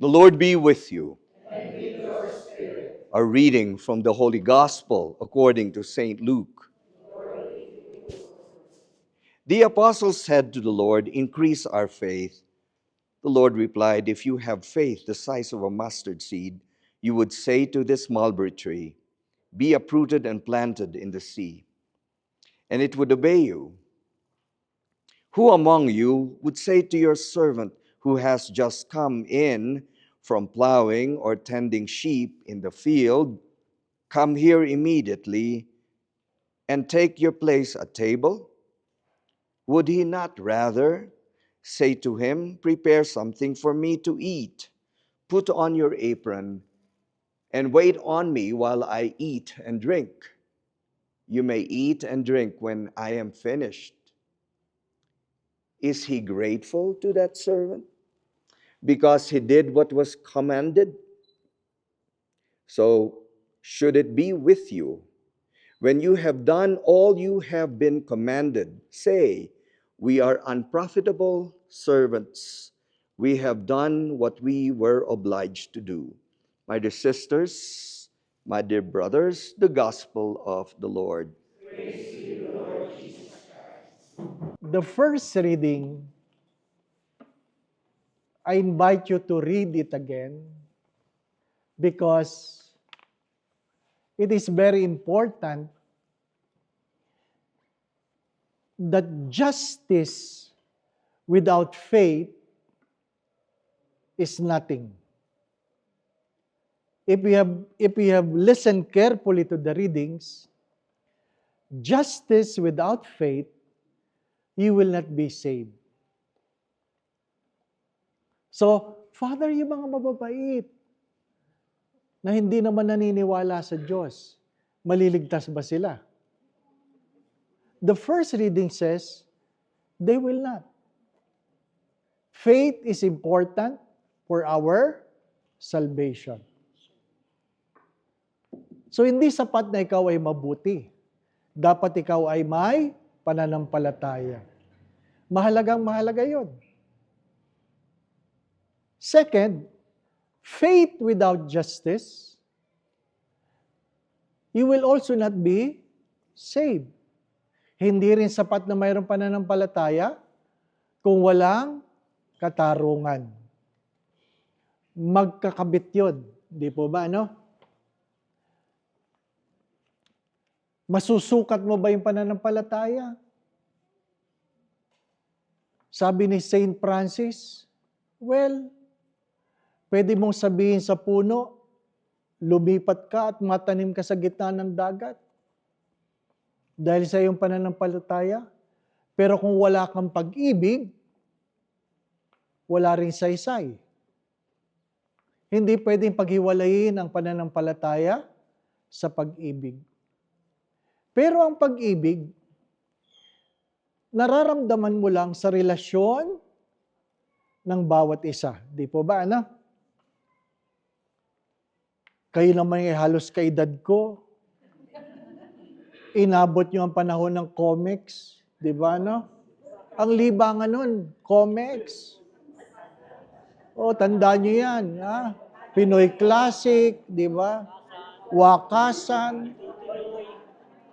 The Lord be with you. A reading from the Holy Gospel according to St. Luke. The apostles said to the Lord, "Increase our faith." The Lord replied, "If you have faith the size of a mustard seed, you would say to this mulberry tree, 'Be uprooted and planted in the sea,' and it would obey you. Who among you would say to your servant who has just come in from plowing or tending sheep in the field, 'Come here immediately and take your place at table'? Would he not rather say to him, 'Prepare something for me to eat, put on your apron, and wait on me while I eat and drink? You may eat and drink when I am finished'? Is he grateful to that servant because he did what was commanded? So should it be with you. When you have done all you have been commanded, say, 'We are unprofitable servants. We have done what we were obliged to do.'" My dear sisters, my dear brothers, the gospel of the Lord. The first reading, I invite you to read it again because it is very important that justice without faith is nothing. If we have listened carefully to the readings, justice without faith, you will not be saved. So, Father, yung mga mababait na hindi naman naniniwala sa Diyos, maliligtas ba sila? The first reading says, they will not. Faith is important for our salvation. So, hindi sapat na ikaw ay mabuti. Dapat ikaw ay may pananampalataya. Mahalaga yun. Second, faith without justice, you will also not be saved. Hindi rin sapat na mayroong pananampalataya kung walang katarungan. Magkakabit yun. Di po ba, ano? Masusukat mo ba yung pananampalataya? Sabi ni Saint Francis, well, pwede mong sabihin sa puno, lumipat ka at matanim ka sa gitna ng dagat. Dahil sa iyong pananampalataya. Pero kung wala kang pag-ibig, wala rin saysay. Hindi pwedeng paghiwalayin ang pananampalataya sa pag-ibig. Pero ang pag-ibig, nararamdaman mo lang sa relasyon ng bawat isa. Di po ba, ano? Kayo naman ay halos kaedad ko. Inabot nyo ang panahon ng comics. Di ba, no? Ang libangan nun, comics. O, tandaan nyo yan. Ha? Pinoy Classic, di ba? Wakasan.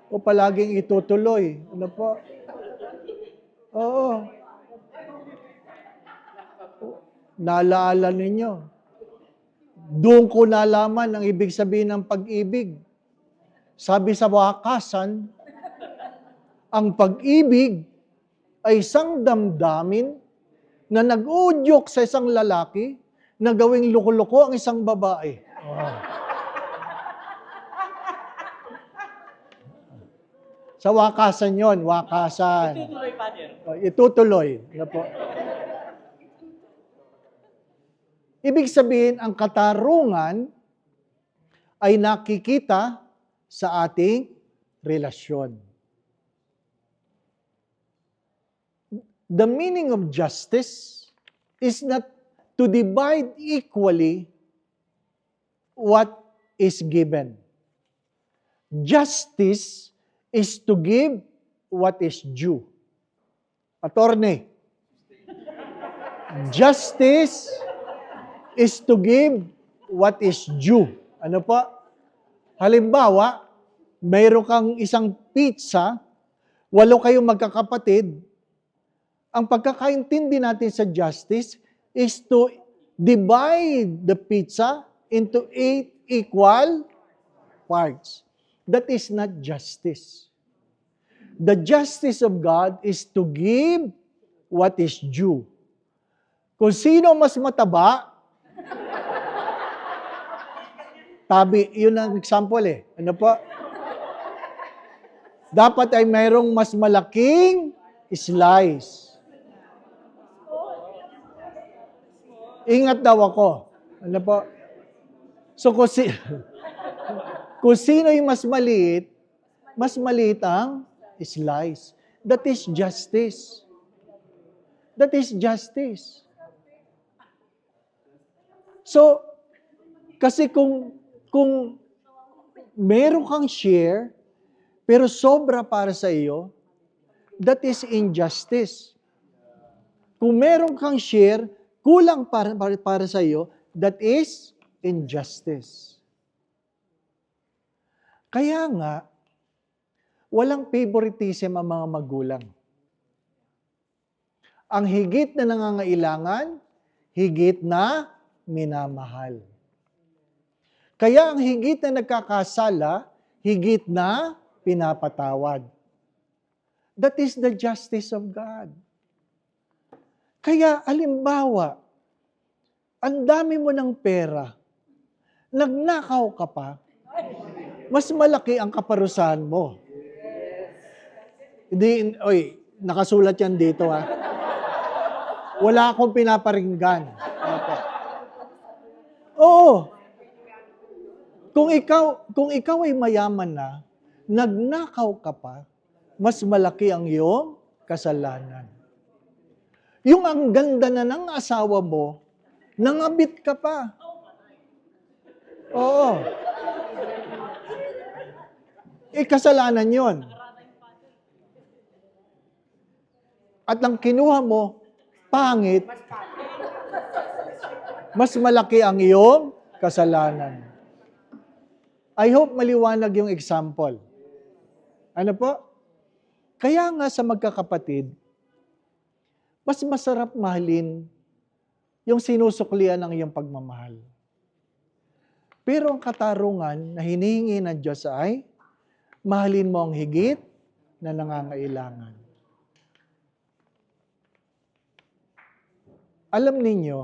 O palaging itutuloy. Ano po? Oo. Naalala ninyo. Doon ko nalaman ang ibig sabihin ng pag-ibig. Sabi sa Wakasan, ang pag-ibig ay isang damdamin na nag-udyok sa isang lalaki na gawing loko-loko ang isang babae. Oh. Sa Wakasan yon, Wakasan. Itutuloy, Father. Itutuloy. Po. Ibig sabihin, ang katarungan ay nakikita sa ating relasyon. The meaning of justice is not to divide equally what is given. Justice is to give what is due. Attorney, justice is to give what is due. Ano po? Halimbawa, mayroon kang isang pizza, 8 kayong magkakapatid, ang pagkakaintindi natin sa justice is to divide the pizza into 8 equal parts. That is not justice. The justice of God is to give what is due. Kung sino mas mataba, tabi, yun ang example eh. Ano po? Dapat ay mayroong mas malaking slice. Ingat daw ako. Ano po? So kung sino yung mas maliit ang slice. That is justice. That is justice. So, kasi kung meron kang share, pero sobra para sa iyo, that is injustice. Kung meron kang share, kulang para sa iyo, that is injustice. Kaya nga, walang favoritism ang mga magulang. Ang higit na nangangailangan, higit na minamahal. Kaya ang higit na nagkakasala, higit na pinapatawad. That is the justice of God. Kaya, alimbawa, ang dami mo ng pera, nagnakaw ka pa, mas malaki ang kaparusahan mo. Hindi, nakasulat yan dito ha. Wala akong pinaparinggan. Okay. Oo. Kung ikaw ay mayaman na, nagnakaw ka pa, mas malaki ang iyong kasalanan. Yung ang ganda na ng asawa mo, nangabit ka pa. Oo. Kasalanan yon. At ang kinuha mo, pangit, mas malaki ang iyong kasalanan. I hope maliwanag yung example. Ano po? Kaya nga sa magkakapatid, mas masarap mahalin yung sinusuklian ng iyong pagmamahal. Pero ang katarungan na hinihingi ng Diyos ay, mahalin mo ang higit na nangangailangan. Alam ninyo,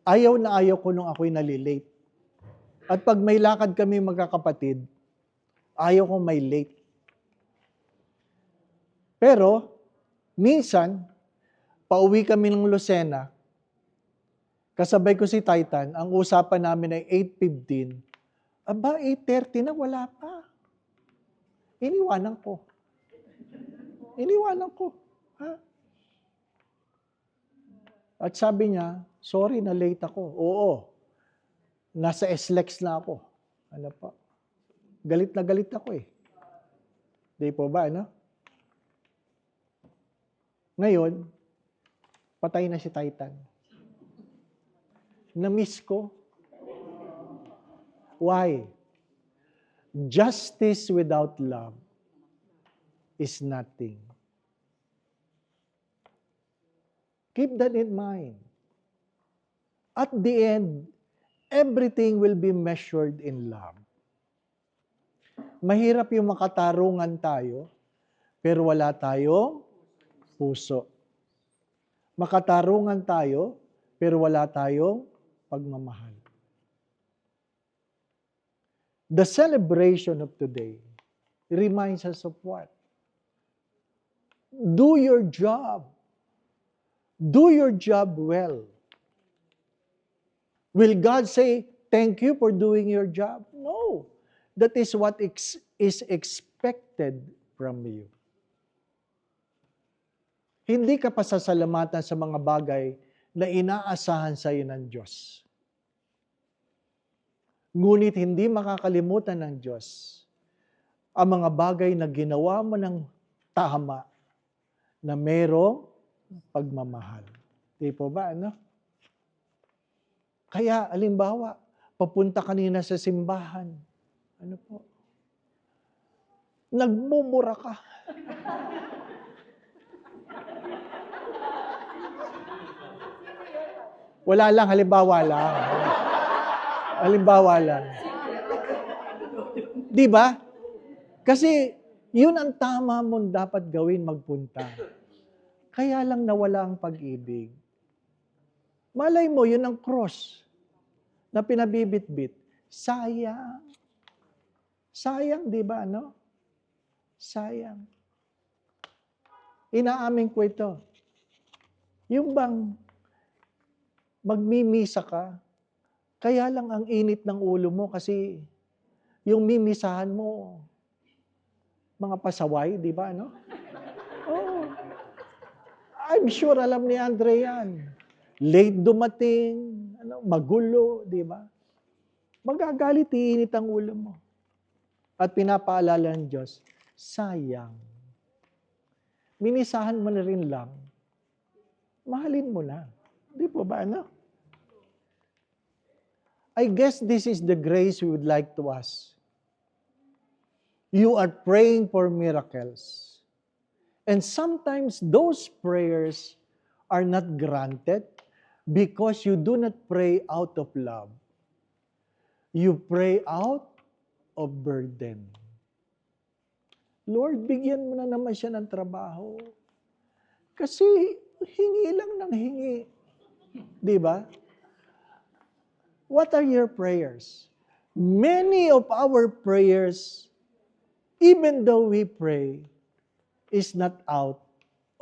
ayaw na ayaw ko nung ako'y nalilate. At pag may lakad kami magkakapatid, ayaw kong may late. Pero, minsan, pauwi kami ng Lucena, kasabay ko si Titan, ang usapan namin ay 8:15. Aba, 8:30 na, wala pa. Iniwanan ko. Ha? At sabi niya, sorry na late ako. Oo, nasa SLEX na ako. Ano pa? Galit na galit ako eh. Di po ba, ano? Ngayon, patay na si Titan. Na-miss ko. Why? Justice without love is nothing. Keep that in mind. At the end, everything will be measured in love. Mahirap yung makatarungan tayo, pero wala tayong puso. Makatarungan tayo, pero wala tayong pagmamahal. The celebration of today reminds us of what? Do your job. Do your job well. Will God say, thank you for doing your job? No. That is what is expected from you. Hindi ka pasasalamatan sa mga bagay na inaasahan sa iyo ng Diyos. Ngunit hindi makakalimutan ng Diyos ang mga bagay na ginawa mo ng tama na merong pagmamahal. Di po ba, ano? Kaya, alimbawa, papunta kanina sa simbahan. Ano po? Nagmumura ka. Wala lang, halimbawa lang. Halimbawa lang. Di ba? Kasi yun ang tama mong dapat gawin, magpunta. Kaya lang nawala ang pag-ibig. Malay mo, yun ang cross na pinabibit-bit. Sayang. Sayang, di ba, no? Sayang. Inaamin ko ito. Yung bang magmimisa ka, kaya lang ang init ng ulo mo kasi yung mimisahan mo, mga pasaway, di ba, no? Oh, I'm sure alam ni Andre yan. Late dumating, magulo, di ba? Magagalit, iinit ang ulo mo. At pinapaalala ng Diyos, sayang. Minisahan mo na rin lang, mahalin mo na. Di po ba, ano? I guess this is the grace we would like to ask. You are praying for miracles. And sometimes those prayers are not granted because you do not pray out of love. You pray out of burden. Lord, bigyan mo na naman siya ng trabaho. Kasi hingi lang ng hingi. Di ba? What are your prayers? Many of our prayers, even though we pray, is not out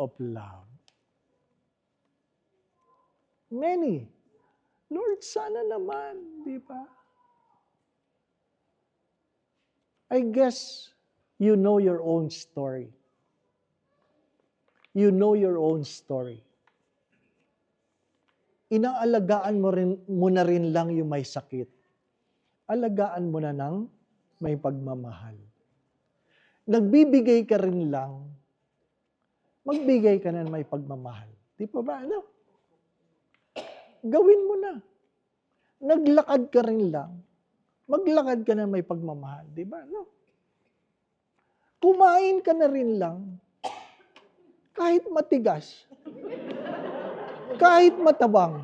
of love. Many. Lord, sana naman, di ba? I guess you know your own story. You know your own story. Inaalagaan mo na rin lang yung may sakit. Alagaan mo na ng may pagmamahal. Nagbibigay ka rin lang, magbigay ka na ng may pagmamahal. Di pa ba, ano? Gawin mo na. Naglakad ka rin lang, maglakad ka na may pagmamahal. Di ba, ano? Kumain ka na rin lang, kahit matigas, kahit matabang,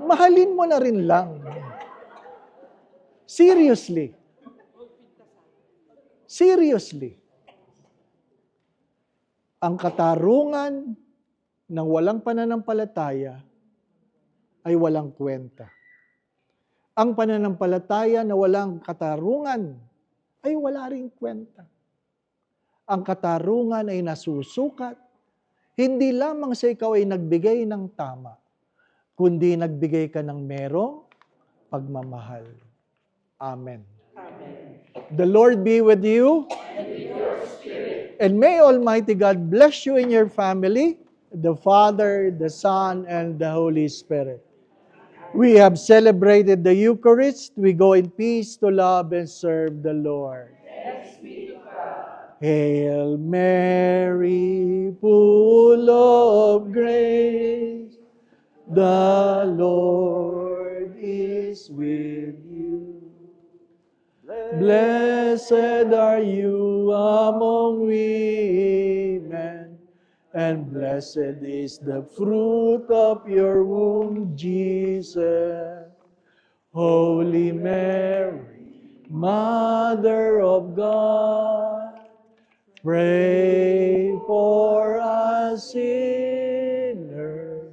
mahalin mo na rin lang. Seriously. Seriously. Ang katarungan ng walang pananampalataya ay walang kwenta. Ang pananampalataya na walang katarungan ay wala ring kwenta. Ang katarungan ay nasusukat, hindi lamang sa ikaw ay nagbigay ng tama, kundi nagbigay ka ng merong pagmamahal. Amen. Amen. The Lord be with you. And with your spirit. And may Almighty God bless you and your family, the Father, the Son, and the Holy Spirit. We have celebrated the Eucharist. We go in peace to love and serve the Lord. Hail Mary, full of grace, the Lord is with you. Blessed are you among women, and blessed is the fruit of your womb, Jesus. Holy Mary, Mother of God, pray for us sinners,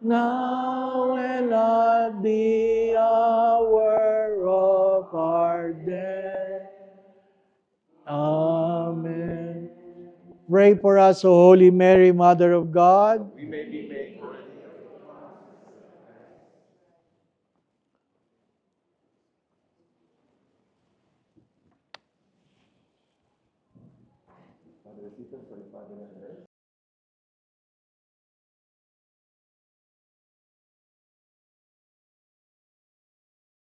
now and at the hour of our death. Amen. Pray for us, O Holy Mary, Mother of God. We may be made